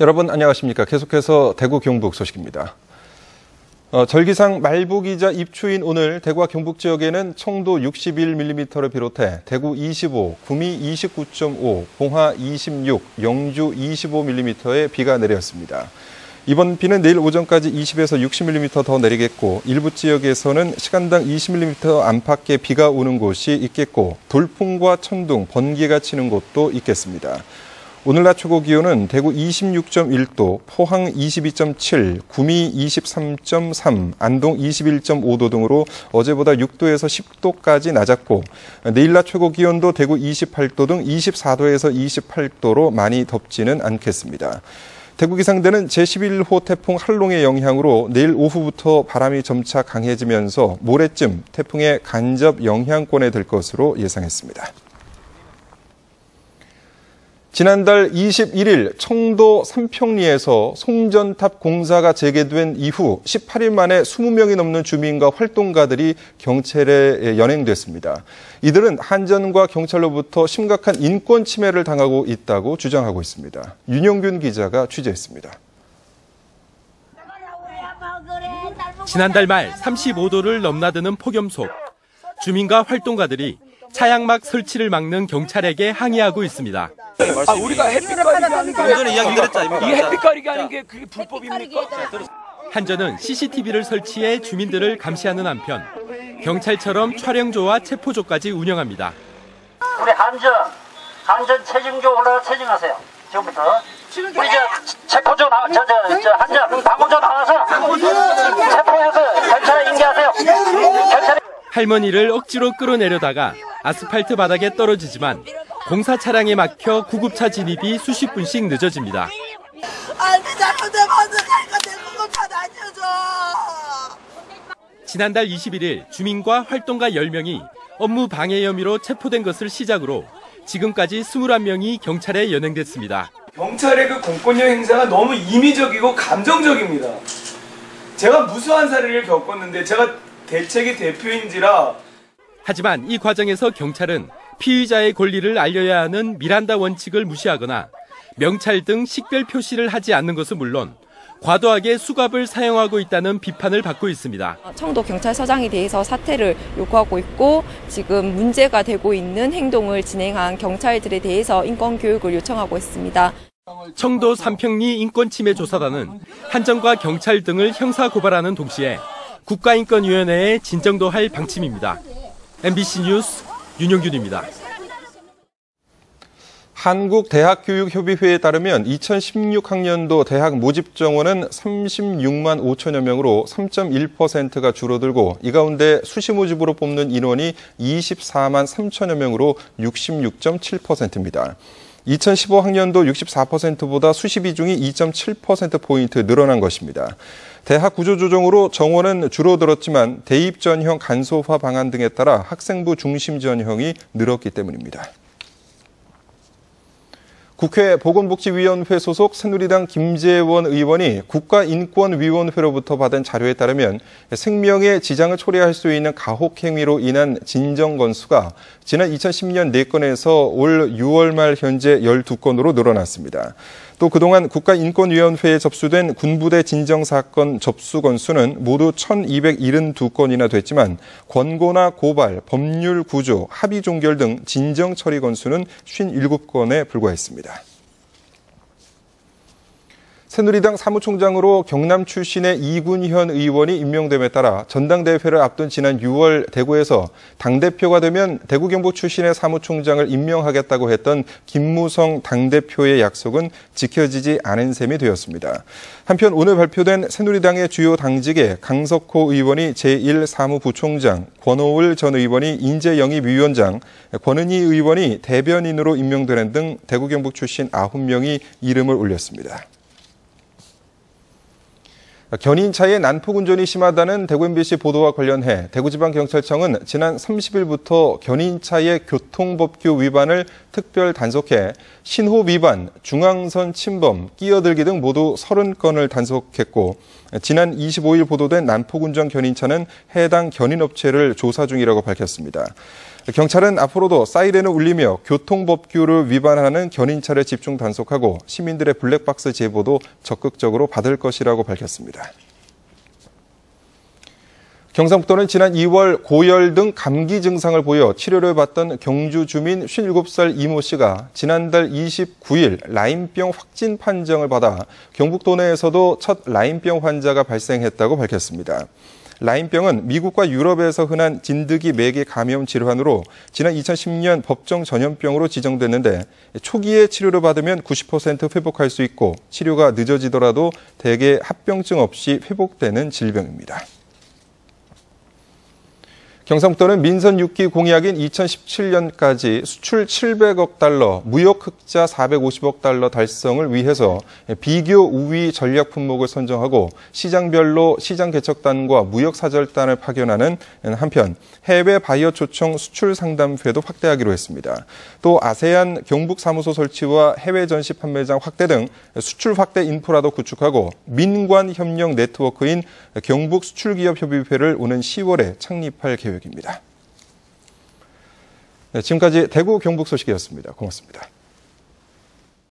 여러분 안녕하십니까. 계속해서 대구 경북 소식입니다. 절기상 말복이자 입추인 오늘 대구와 경북 지역에는 청도 61mm를 비롯해 대구 25, 구미 29.5, 봉화 26, 영주 25mm의 비가 내렸습니다. 이번 비는 내일 오전까지 20에서 60mm 더 내리겠고 일부 지역에서는 시간당 20mm 안팎의 비가 오는 곳이 있겠고 돌풍과 천둥, 번개가 치는 곳도 있겠습니다. 오늘 낮 최고 기온은 대구 26.1도, 포항 22.7, 구미 23.3, 안동 21.5도 등으로 어제보다 6도에서 10도까지 낮았고 내일 낮 최고 기온도 대구 28도 등 24도에서 28도로 많이 덥지는 않겠습니다. 대구 기상대는 제11호 태풍 한롱의 영향으로 내일 오후부터 바람이 점차 강해지면서 모레쯤 태풍의 간접 영향권에 들 것으로 예상했습니다. 지난달 21일 청도 삼평리에서 송전탑 공사가 재개된 이후 18일 만에 20명이 넘는 주민과 활동가들이 경찰에 연행됐습니다. 이들은 한전과 경찰로부터 심각한 인권 침해를 당하고 있다고 주장하고 있습니다. 윤영균 기자가 취재했습니다. 지난달 말 35도를 넘나드는 폭염 속 주민과 활동가들이 차양막 설치를 막는 경찰에게 항의하고 있습니다. 우리가 햇빛 가리게 하는 게 전에 이야기 드렸잖아요. 이 햇빛 가리게 하는 게 그게 불법입니까? 한전은 CCTV를 설치해 주민들을 감시하는 한편 경찰처럼 촬영조와 체포조까지 운영합니다. 우리 한전 체증조 올라가 체증하세요. 지금부터 우리 체포조 한전 방어조 나와서 체포해서 경찰에 인계하세요. 할머니를 억지로 끌어내려다가 아스팔트 바닥에 떨어지지만 공사 차량에 막혀 구급차 진입이 수십 분씩 늦어집니다. 아니 잘못해 만들니까 내 구급차 다녀줘. 지난달 21일 주민과 활동가 10명이 업무 방해 혐의로 체포된 것을 시작으로 지금까지 21명이 경찰에 연행됐습니다. 경찰의 그 공권력 행사가 너무 임의적이고 감정적입니다. 제가 무수한 사례를 겪었는데 제가 대책의 대표인지라. 하지만 이 과정에서 경찰은 피의자의 권리를 알려야 하는 미란다 원칙을 무시하거나 명찰 등 식별 표시를 하지 않는 것은 물론 과도하게 수갑을 사용하고 있다는 비판을 받고 있습니다. 청도 경찰서장에 대해서 사퇴를 요구하고 있고 지금 문제가 되고 있는 행동을 진행한 경찰들에 대해서 인권교육을 요청하고 있습니다. 청도 삼평리 인권침해조사단은 한전과 경찰 등을 형사고발하는 동시에 국가인권위원회에 진정도 할 방침입니다. MBC 뉴스 윤영균입니다. 한국대학교육협의회에 따르면 2016학년도 대학 모집 정원은 36만 5천여 명으로 3.1%가 줄어들고 이 가운데 수시 모집으로 뽑는 인원이 24만 3천여 명으로 66.7%입니다. 2015학년도 64%보다 수시 비중이 2.7%포인트 늘어난 것입니다. 대학 구조조정으로 정원은 줄어들었지만 대입 전형 간소화 방안 등에 따라 학생부 중심 전형이 늘었기 때문입니다. 국회 보건복지위원회 소속 새누리당 김재원 의원이 국가인권위원회로부터 받은 자료에 따르면 생명에 지장을 초래할 수 있는 가혹행위로 인한 진정 건수가 지난 2010년 4건에서 올 6월 말 현재 12건으로 늘어났습니다. 또 그동안 국가인권위원회에 접수된 군부대 진정사건 접수 건수는 모두 1,272건이나 됐지만 권고나 고발, 법률 구조, 합의 종결 등 진정 처리 건수는 57건에 불과했습니다. 새누리당 사무총장으로 경남 출신의 이군현 의원이 임명됨에 따라 전당대회를 앞둔 지난 6월 대구에서 당대표가 되면 대구 경북 출신의 사무총장을 임명하겠다고 했던 김무성 당대표의 약속은 지켜지지 않은 셈이 되었습니다. 한편 오늘 발표된 새누리당의 주요 당직에 강석호 의원이 제1사무부총장, 권오을 전 의원이 인재영입위원장, 권은희 의원이 대변인으로 임명되는 등 대구 경북 출신 9명이 이름을 올렸습니다. 견인차의 난폭 운전이 심하다는 대구 MBC 보도와 관련해 대구지방경찰청은 지난 30일부터 견인차의 교통법규 위반을 특별 단속해 신호 위반, 중앙선 침범, 끼어들기 등 모두 30건을 단속했고 지난 25일 보도된 난폭 운전 견인차는 해당 견인업체를 조사 중이라고 밝혔습니다. 경찰은 앞으로도 사이렌을 울리며 교통법규를 위반하는 견인차를 집중 단속하고 시민들의 블랙박스 제보도 적극적으로 받을 것이라고 밝혔습니다. 경상북도는 지난 2월 고열 등 감기 증상을 보여 치료를 받던 경주 주민 57살 이모 씨가 지난달 29일 라임병 확진 판정을 받아 경북도 내에서도 첫 라임병 환자가 발생했다고 밝혔습니다. 라임병은 미국과 유럽에서 흔한 진드기 매개 감염 질환으로 지난 2010년 법정 전염병으로 지정됐는데 초기에 치료를 받으면 90% 회복할 수 있고 치료가 늦어지더라도 대개 합병증 없이 회복되는 질병입니다. 경상북도는 민선 6기 공약인 2017년까지 수출 700억 달러, 무역 흑자 450억 달러 달성을 위해서 비교 우위 전략 품목을 선정하고 시장별로 시장 개척단과 무역 사절단을 파견하는 한편 해외 바이어 초청 수출 상담회도 확대하기로 했습니다. 또 아세안 경북 사무소 설치와 해외 전시 판매장 확대 등 수출 확대 인프라도 구축하고 민관 협력 네트워크인 경북 수출기업협의회를 오는 10월에 창립할 계획입니다. 네, 지금까지 대구 경북 소식이었습니다. 고맙습니다.